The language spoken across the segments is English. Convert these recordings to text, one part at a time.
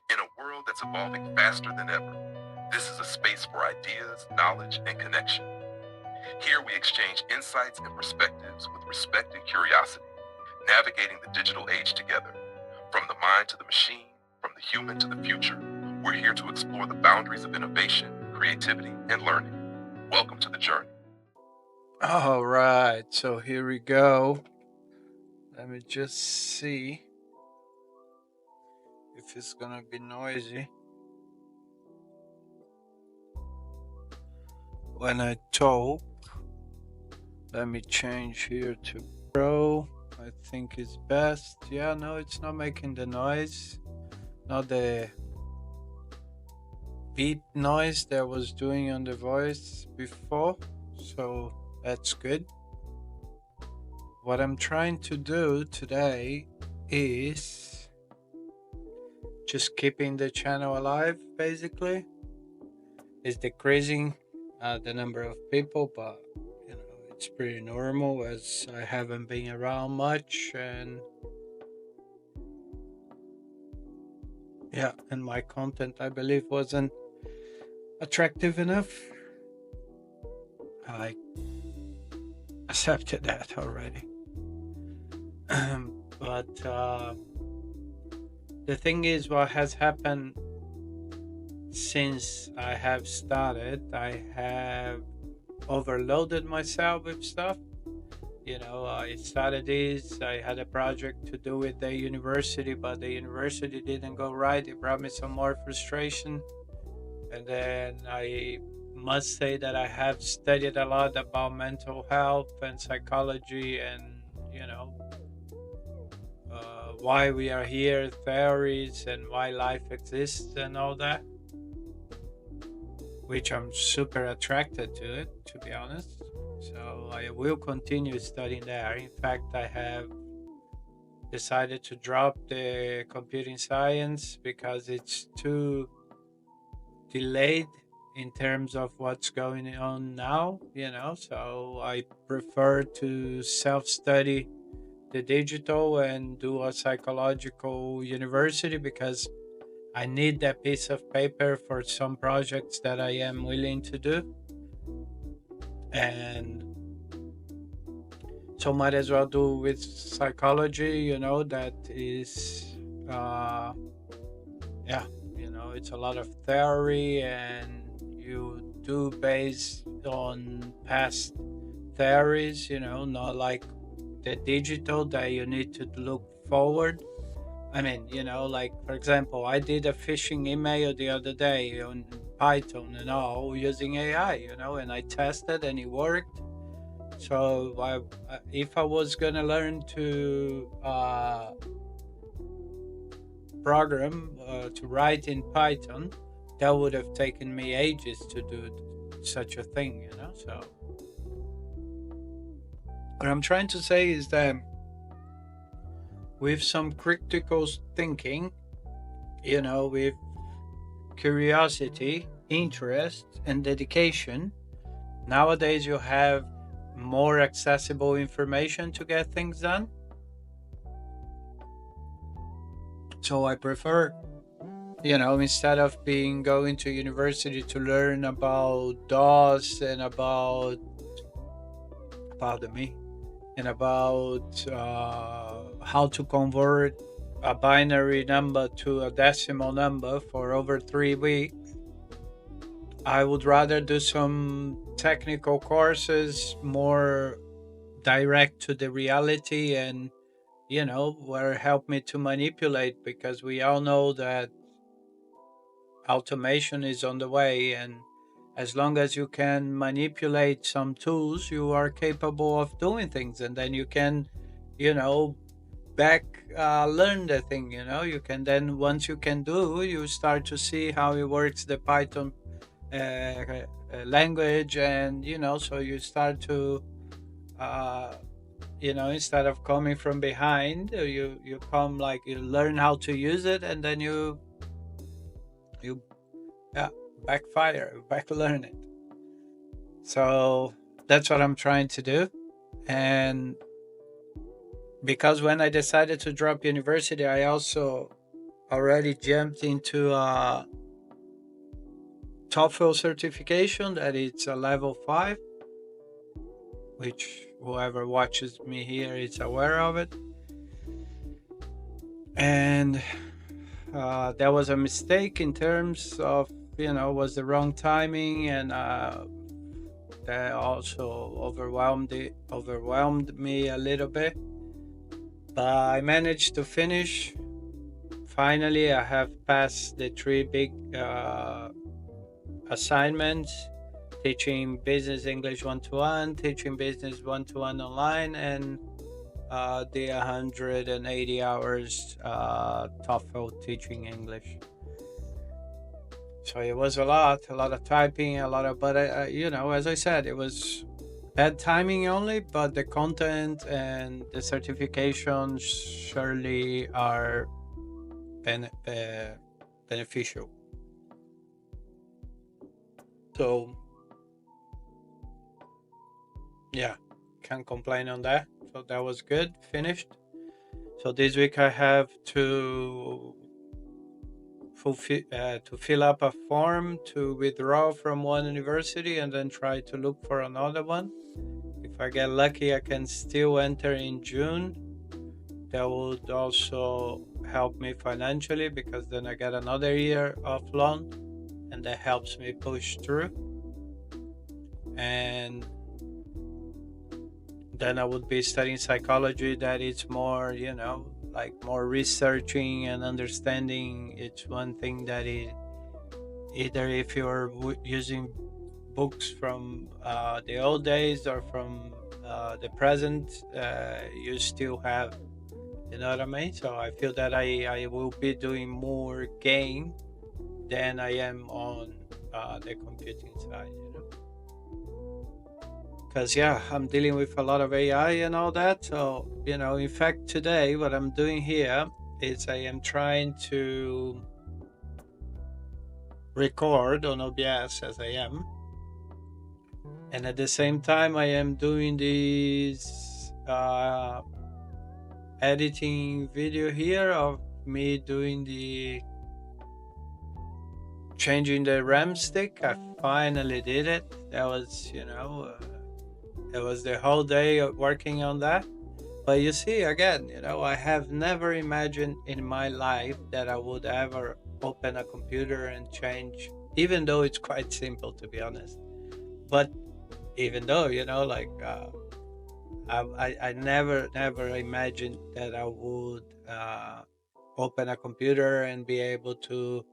In a world that's evolving faster than ever, this is a space for ideas, knowledge, and connection. Here we exchange insights and perspectives with respect and curiosity, navigating the digital age together. From the mind to the machine, from the human to the future, we're here to explore the boundaries of innovation, creativity, and learning. Welcome to the journey. All right, so here we go. Let me just see if it's gonna be noisy when I talk. Let me change here to Pro. I think it's best. Yeah, no, it's not making the noise, not the beep noise that I was doing on the voice before. So that's good. What I'm trying to do today is just keeping the channel alive, basically. It's decreasing the number of people, but it's pretty normal as I haven't been around much, and yeah, and my content I believe wasn't attractive enough. I accepted that already. But the thing is, what has happened since I have started, I have overloaded myself with stuff. I started this, I had a project to do with the university, but the university didn't go right. It brought me some more frustration. And then I must say that I have studied a lot about mental health and psychology and, why we are here, theories, and why life exists and all that, which I'm super attracted to it, to be honest. So I will continue studying there. In fact, I have decided to drop the computing science because it's too delayed in terms of what's going on now, so I prefer to self-study the digital and do a psychological university because I need that piece of paper for some projects that I am willing to do. And so might as well do with psychology, that is, yeah, it's a lot of theory and you do based on past theories, not like the digital that you need to look forward. I mean, like for example, I did a phishing email the other day on Python and all using AI, and I tested and it worked. So if I was gonna learn to program to write in Python, that would have taken me ages to do such a thing, So what I'm trying to say is that with some critical thinking, with curiosity, interest, and dedication, nowadays you have more accessible information to get things done. So I prefer, instead of going to university to learn about DOS and about, pardon me, and about how to convert a binary number to a decimal number for over 3 weeks, I would rather do some technical courses more direct to the reality and, where help me to manipulate, because we all know that automation is on the way, and as long as you can manipulate some tools, you are capable of doing things, and then you can, back learn the thing. You can then, once you can do, you start to see how it works, the Python language, and so you start to instead of coming from behind, you come, like, you learn how to use it, and then you yeah, back learn it. So that's what I'm trying to do. And because when I decided to drop university, I also already jumped into a TEFL certification that it's a level 5, which whoever watches me here is aware of it. And that was a mistake in terms of, was the wrong timing, and that also overwhelmed me a little bit. But I managed to finish. Finally, I have passed the 3 big assignments: teaching business English 1-to-1, teaching business 1-to-1 online, and the 180 hours TOEFL teaching English. So it was a lot of typing, a lot of, but as I said, it was bad timing only, but the content and the certifications surely are beneficial. So yeah, can't complain on that. So that was good, finished. So this week I have to fill up a form to withdraw from one university and then try to look for another one. If I get lucky, I can still enter in June. That would also help me financially, because then I get another year of loan, and that helps me push through. And then I would be studying psychology, that is more, like more researching and understanding. It's one thing that is either, if you're using books from the old days or from the present, you still have, you know what I mean? So I feel that I will be doing more game than I am on the computing side, because I'm dealing with a lot of AI and all that. So in fact, today what I'm doing here is I am trying to record on OBS as I am, and at the same time I am doing this editing video here of me doing the changing the RAM stick. I finally did it. That was, it was the whole day of working on that. But you see, again, I have never imagined in my life that I would ever open a computer and change, even though it's quite simple, to be honest. But even though, like, I never imagined that I would open a computer and be able to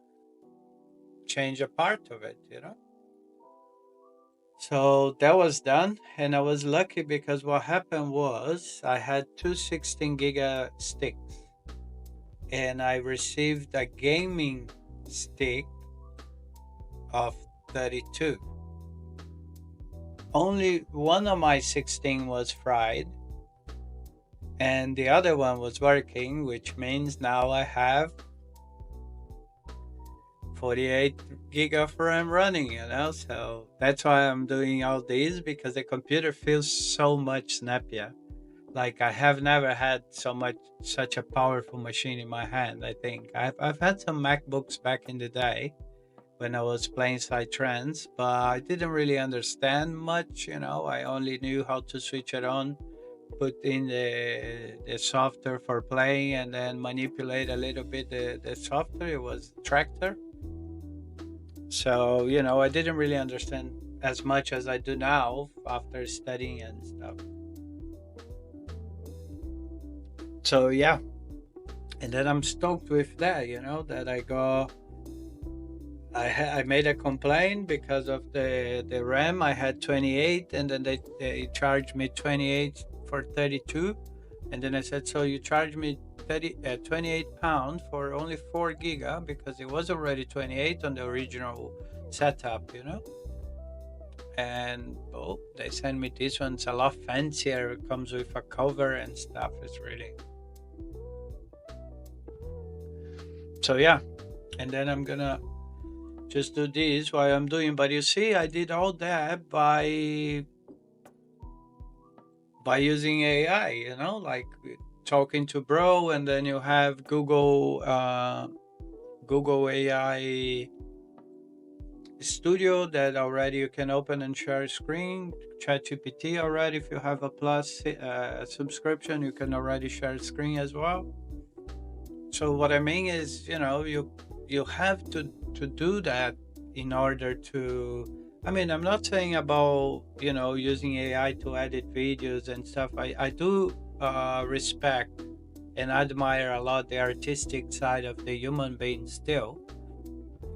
change a part of it, So that was done, and I was lucky because what happened was I had two 16 giga sticks, and I received a gaming stick of 32. Only one of my 16 was fried, and the other one was working, which means now I have 48 gig of RAM running, so that's why I'm doing all these, because the computer feels so much snappier. Like, I have never had such a powerful machine in my hand. I think I've had some MacBooks back in the day when I was playing Psytrance, but I didn't really understand much. I only knew how to switch it on, put in the software for playing, and then manipulate a little bit the software. It was Tractor. So, I didn't really understand as much as I do now after studying and stuff. So, yeah. And then I'm stoked with that, that I made a complaint because of the RAM. I had 28, and then they charged me 28 for 32. And then I said, so you charge me 28 pounds for only 4 giga, because it was already 28 on the original setup, And they sent me this one. It's a lot fancier. It comes with a cover and stuff. It's really, so yeah. And then I'm gonna just do this while I'm doing. But you see, I did all that by using AI, like talking to Bro, and then you have Google Google AI Studio that already you can open and share screen. ChatGPT already, if you have a plus subscription, you can already share screen as well. So what I mean is, you have to do that in order to. I mean, I'm not saying about using AI to edit videos and stuff. I do respect and admire a lot the artistic side of the human being still,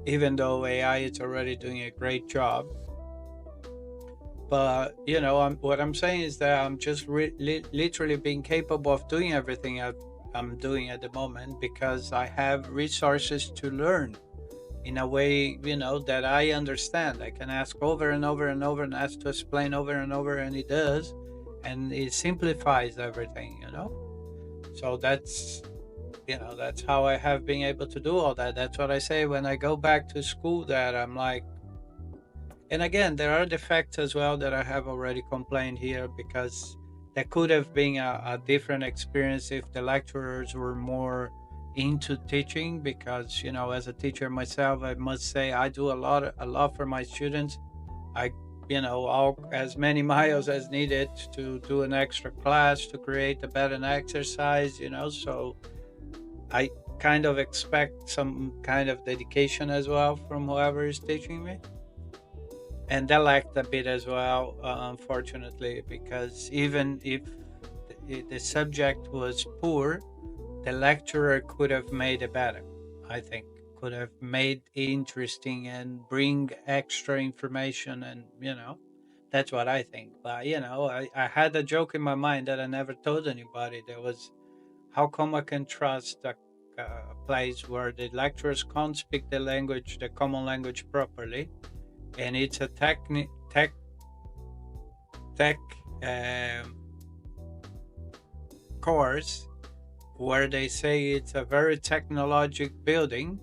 even though AI is already doing a great job. But what I'm saying is that I'm just literally being capable of doing everything I'm doing at the moment because I have resources to learn in a way that I understand. I can ask over and over and over and ask to explain over and over, and it does, and it simplifies everything. So that's how I have been able to do all that. That's what I say when I go back to school, that I'm like. And again, there are defects as well that I have already complained here, because there could have been a different experience if the lecturers were more into teaching. Because as a teacher myself, I must say I do a lot for my students. I walk as many miles as needed to do an extra class to create a better exercise. So I kind of expect some kind of dedication as well from whoever is teaching me. And that lacked a bit as well, unfortunately, because even if the subject was poor, the lecturer could have made it better. I think could have made it interesting and bring extra information, and that's what I think. But I had a joke in my mind that I never told anybody. There was, how come I can trust a place where the lecturers can't speak the common language properly, and it's a tech um, course where they say it's a very technologic building,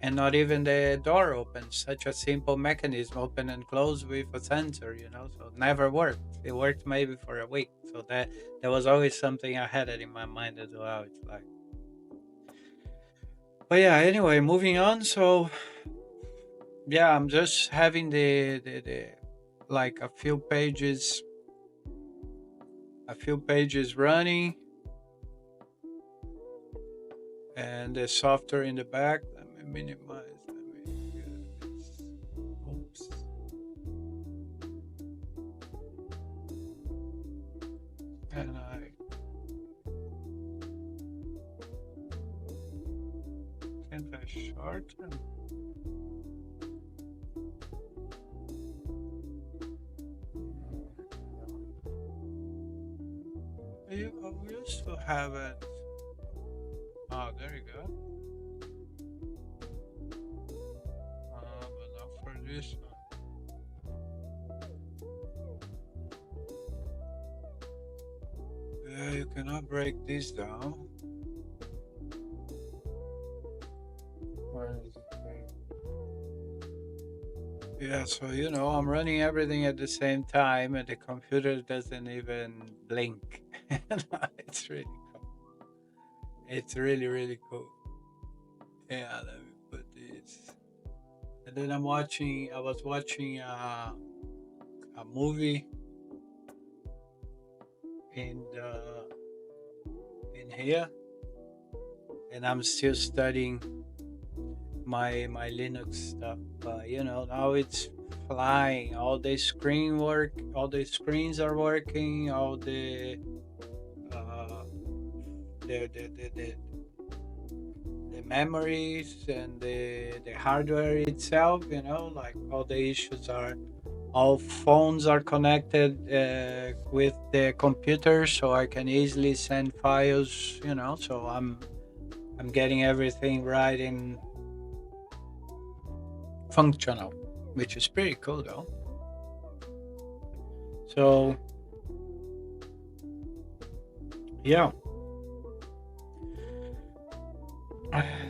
and not even the door opens. Such a simple mechanism, open and close with a sensor, so it never worked. It worked maybe for a week. So that there was always something I had it in my mind as well. It's like, but yeah. Anyway, moving on. So yeah, I'm just having the like a few pages running, and the software in the back. Let me minimize. Let me get this. Oops. And can't I shorten? We used to have it. Oh, there you go. But not for this one. Yeah, you cannot break this down. Where is it? Yeah, so I'm running everything at the same time, and the computer doesn't even blink. It's really cool. It's really, really cool. Yeah, let me put this. And then I was watching a movie in in here, and I'm still studying my Linux stuff. But now it's flying. All the screens are working. All uh, the memories and the hardware itself. Like all the issues are. All phones are connected with the computer, so I can easily send files. So I'm getting everything right in functional, which is pretty cool though. So yeah,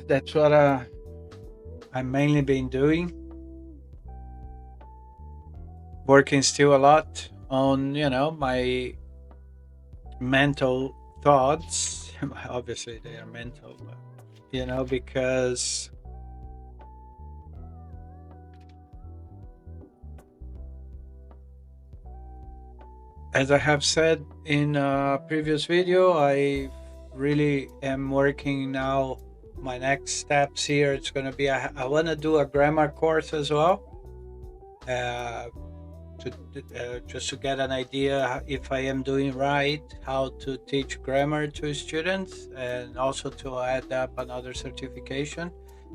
that's what I've mainly been doing. Working still a lot on my mental thoughts. Obviously, they are mental, but because as I have said in a previous video, I really am working now. My next steps here, it's going to be I want to do a grammar course as well, uh, to just to get an idea if I am doing right, how to teach grammar to students, and also to add up another certification,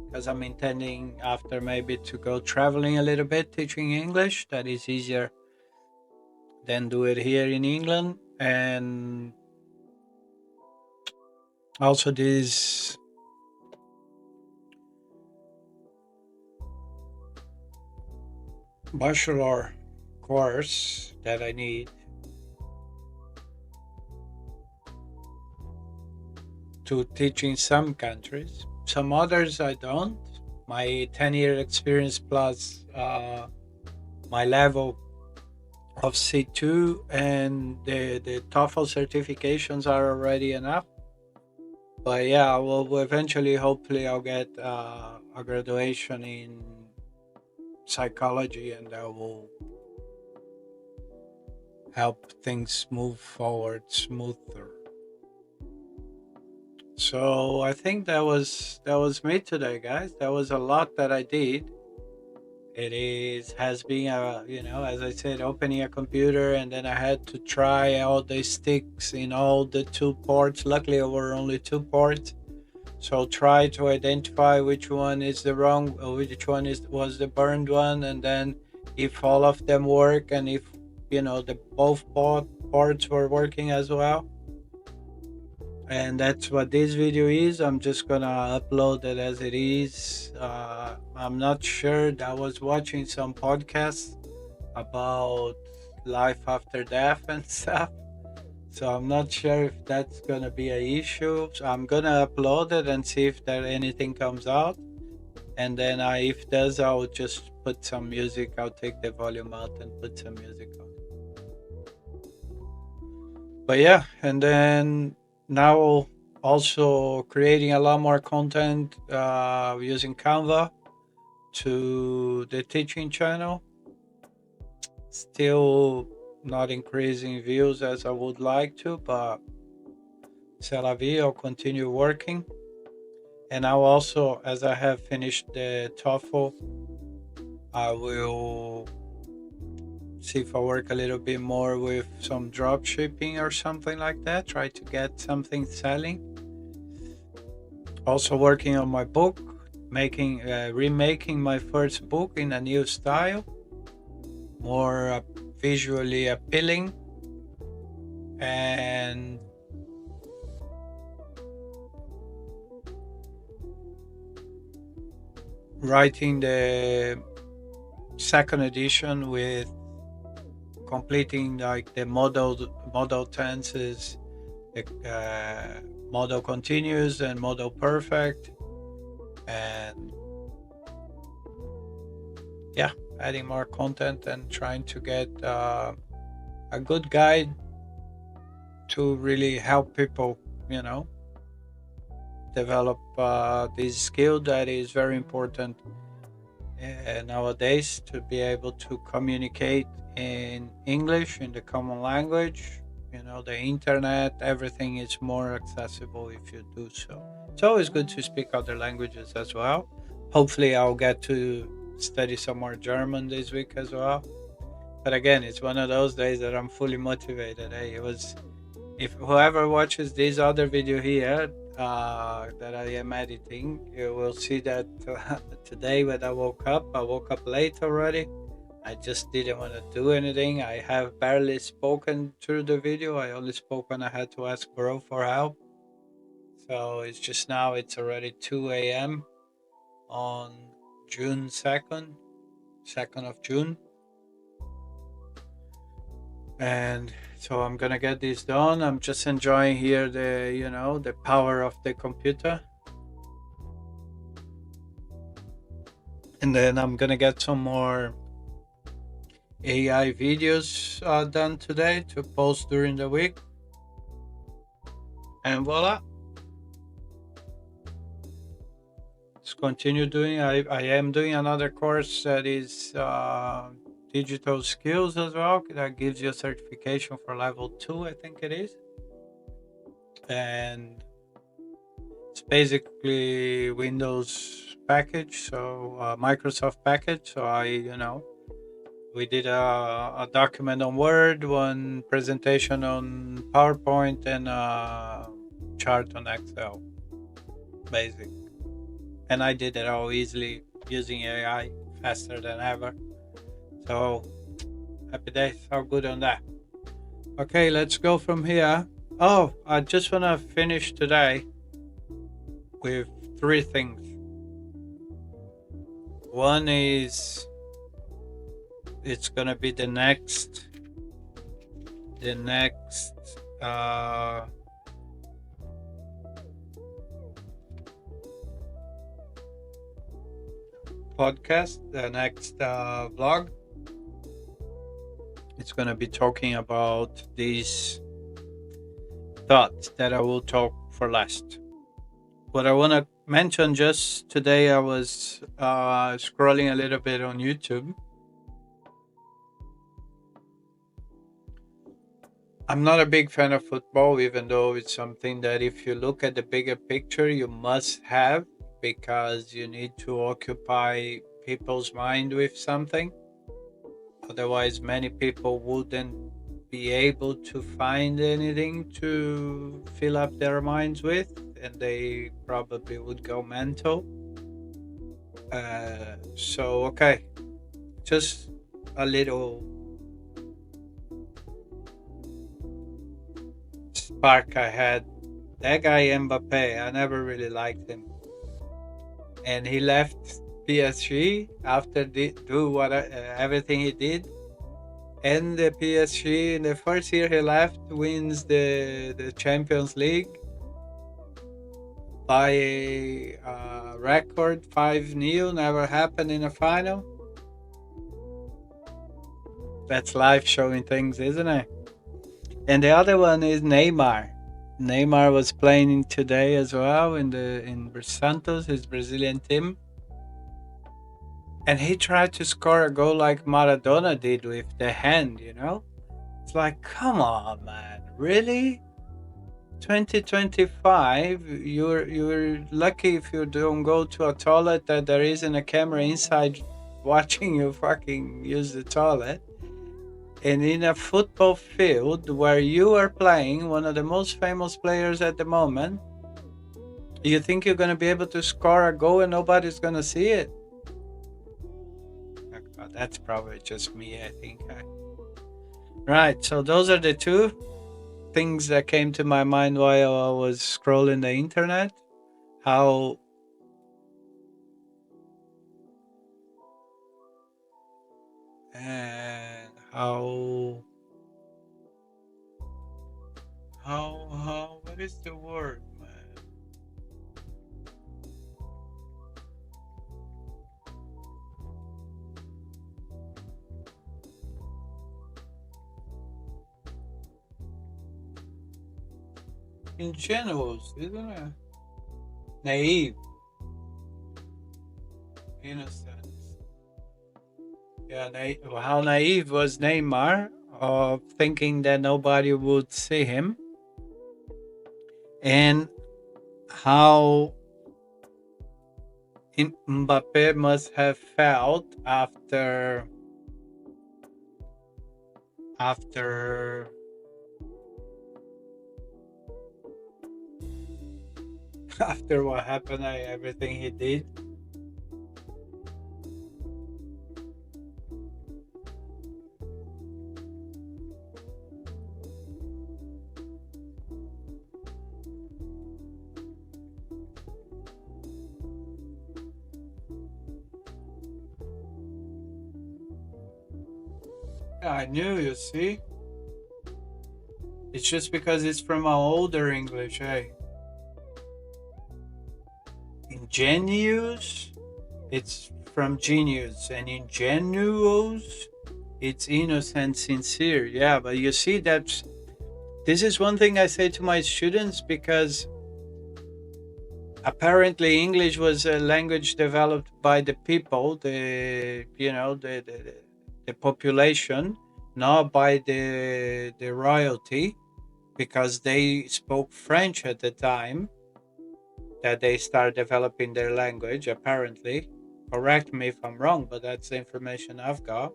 because I'm intending after maybe to go traveling a little bit teaching English. That is easier than do it here in England. And also this bachelor course that I need to teach in some countries. Some others I don't. My 10-year experience plus my level of C2 and the TOEFL certifications are already enough. But yeah, well, eventually, hopefully, I'll get a graduation in psychology, and that will help things move forward smoother. So I think that was me today, guys. That was a lot that I did. It is has been a, as I said, opening a computer, and then I had to try all the sticks in all the two ports. Luckily there were only two ports, so try to identify which one is the wrong, or which one was the burned one, and then if all of them work, and if the both ports were working as well. And that's what this video is. I'm just gonna upload it as it is. I'm not sure. I was watching some podcasts about life after death and stuff, so I'm not sure if that's gonna be an issue. So I'm gonna upload it and see if there anything comes out, and then if does, I'll just put some music. I'll take the volume out and put some music on. But yeah, and then now also creating a lot more content using Canva to the teaching channel. Still not increasing views as I would like to, but c'est la vie. I'll continue working. And now also, as I have finished the TOEFL, I will see if I work a little bit more with some drop shipping or something like that. Try to get something selling. Also working on my book, remaking my first book in a new style, more visually appealing, and writing the second edition with completing like the model tenses, the model continuous and model perfect, and yeah, adding more content and trying to get a good guide to really help people develop this skill that is very important nowadays, to be able to communicate in English, in the common language. The internet, everything is more accessible if you do so. It's always good to speak other languages as well. Hopefully I'll get to study some more German this week as well. But again, it's one of those days that I'm fully motivated. If whoever watches this other video here that I am editing, you will see that today when I woke up late already. I just didn't want to do anything. I have barely spoken through the video. I only spoke when I had to ask bro for help. So it's just now, it's already 2 a.m. on June 2nd, 2nd of June. And so I'm gonna get this done. I'm just enjoying here the power of the computer. And then I'm gonna get some more AI videos done today to post during the week. And voila. Let's continue doing. I am doing another course that is digital skills as well. That gives you a certification for level 2, I think it is. And it's basically Windows package, so Microsoft package. So we did a document on Word, one presentation on PowerPoint, and a chart on Excel, basic. And I did it all easily using AI, faster than ever. So happy days, all good on that. Okay, let's go from here. Oh, I just want to finish today with three things. One is it's gonna be the next podcast, the next vlog. It's gonna be talking about these thoughts that I will talk for last. What I want to mention, just today I was scrolling a little bit on YouTube. I'm not a big fan of football, even though it's something that if you look at the bigger picture, you must have, because you need to occupy people's mind with something. Otherwise, many people wouldn't be able to find anything to fill up their minds with, and they probably would go mental. So, okay, just a little spark I had. That guy Mbappe, I never really liked him, and he left PSG after do what everything he did. And the PSG in the first year he left wins the Champions League by a record 5-0. Never happened in a final. That's life showing things, isn't it? And the other one is Neymar. Neymar was playing today as well in Santos, his Brazilian team. And he tried to score a goal like Maradona did with the hand. It's like, come on, man, really? 2025, you're lucky if you don't go to a toilet that there isn't a camera inside watching you fucking use the toilet. And in a football field where you are playing one of the most famous players at the moment, you think you're going to be able to score a goal and nobody's going to see it? That's probably just me, I think. Right, so those are the two things that came to my mind while I was scrolling the internet. How and how what is the word, man? Ingenuous, isn't it? Naive, innocence. Yeah, how naive was Neymar of thinking that nobody would see him, and how Mbappe must have felt after after what happened, everything he did. Yeah, I knew, you see. It's just because it's from an older English, hey. Ingenious, it's from genius, and ingenuous, it's innocent, sincere. Yeah, but you see, this is one thing I say to my students, because apparently English was a language developed by the people, the the population, not by the royalty, because they spoke French at the time that they started developing their language, apparently. Correct me if I'm wrong, but that's the information I've got.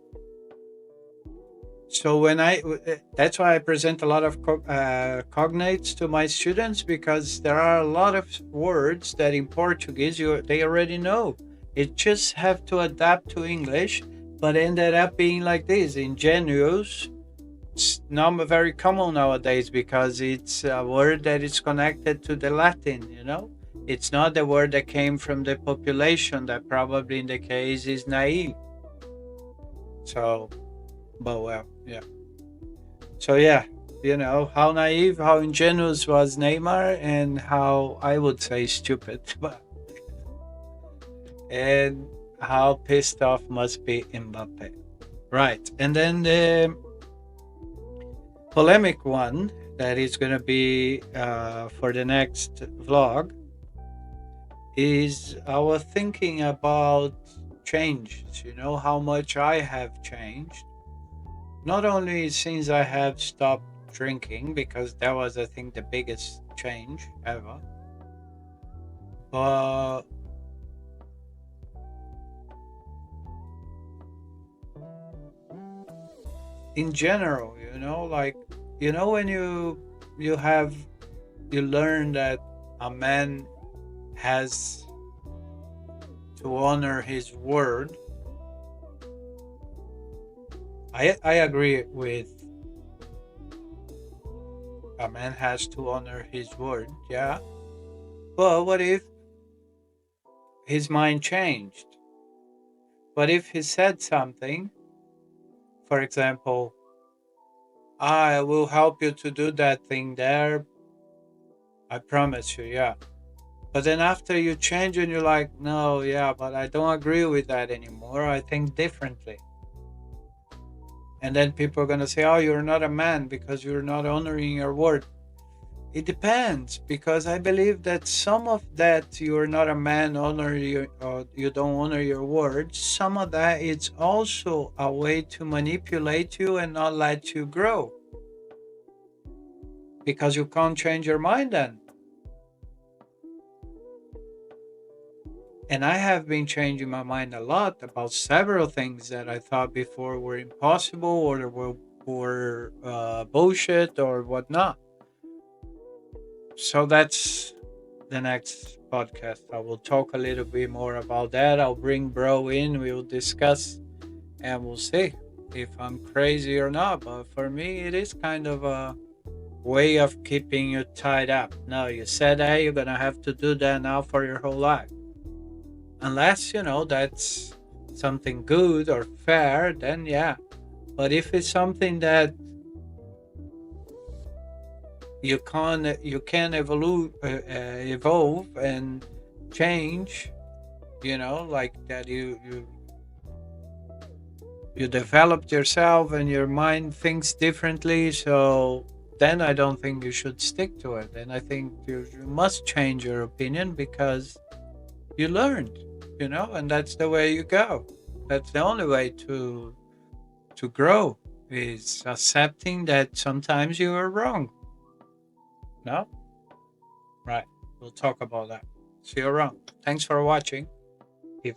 So that's why I present a lot of cognates to my students, because there are a lot of words that in Portuguese they already know. It just have to adapt to English, but ended up being like this, ingenuous. It's not very common nowadays because it's a word that is connected to the Latin, It's not the word that came from the population that probably in the case is naive. So, but well, yeah. So yeah, how naive, how ingenuous was Neymar, and how I would say stupid, but and how pissed off must be Mbappe. Right, and then the polemic one that is going to be for the next vlog is our thinking about changes. How much I have changed. Not only since I have stopped drinking, because that was, I think, the biggest change ever, but in general, like, when you learn that a man has to honor his word. I agree with a man has to honor his word, yeah. But what if his mind changed? What if he said something, for example, I will help you to do that thing there, I promise you, yeah. But then after you change and you're like, no, yeah, but I don't agree with that anymore. I think differently. And then people are going to say, oh, you're not a man because you're not honoring your word. It depends, because I believe that some of that you're not a man, or you don't honor your word. Some of that it's also a way to manipulate you and not let you grow, because you can't change your mind then. And I have been changing my mind a lot about several things that I thought before were impossible or were bullshit or whatnot. So that's the next podcast. I will talk a little bit more about that. I'll bring Bro in, we will discuss, and we'll see if I'm crazy or not. But for me, it is kind of a way of keeping you tied up. No, you said that, you're going to have to do that now for your whole life. Unless, that's something good or fair, then yeah. But if it's something that you can evolve and change, like that, you developed yourself and your mind thinks differently, so then I don't think you should stick to it. And I think you must change your opinion because you learned, and that's the way you go. That's the only way to grow, is accepting that sometimes you are wrong. No? Right. We'll talk about that. See you around. Thanks for watching. If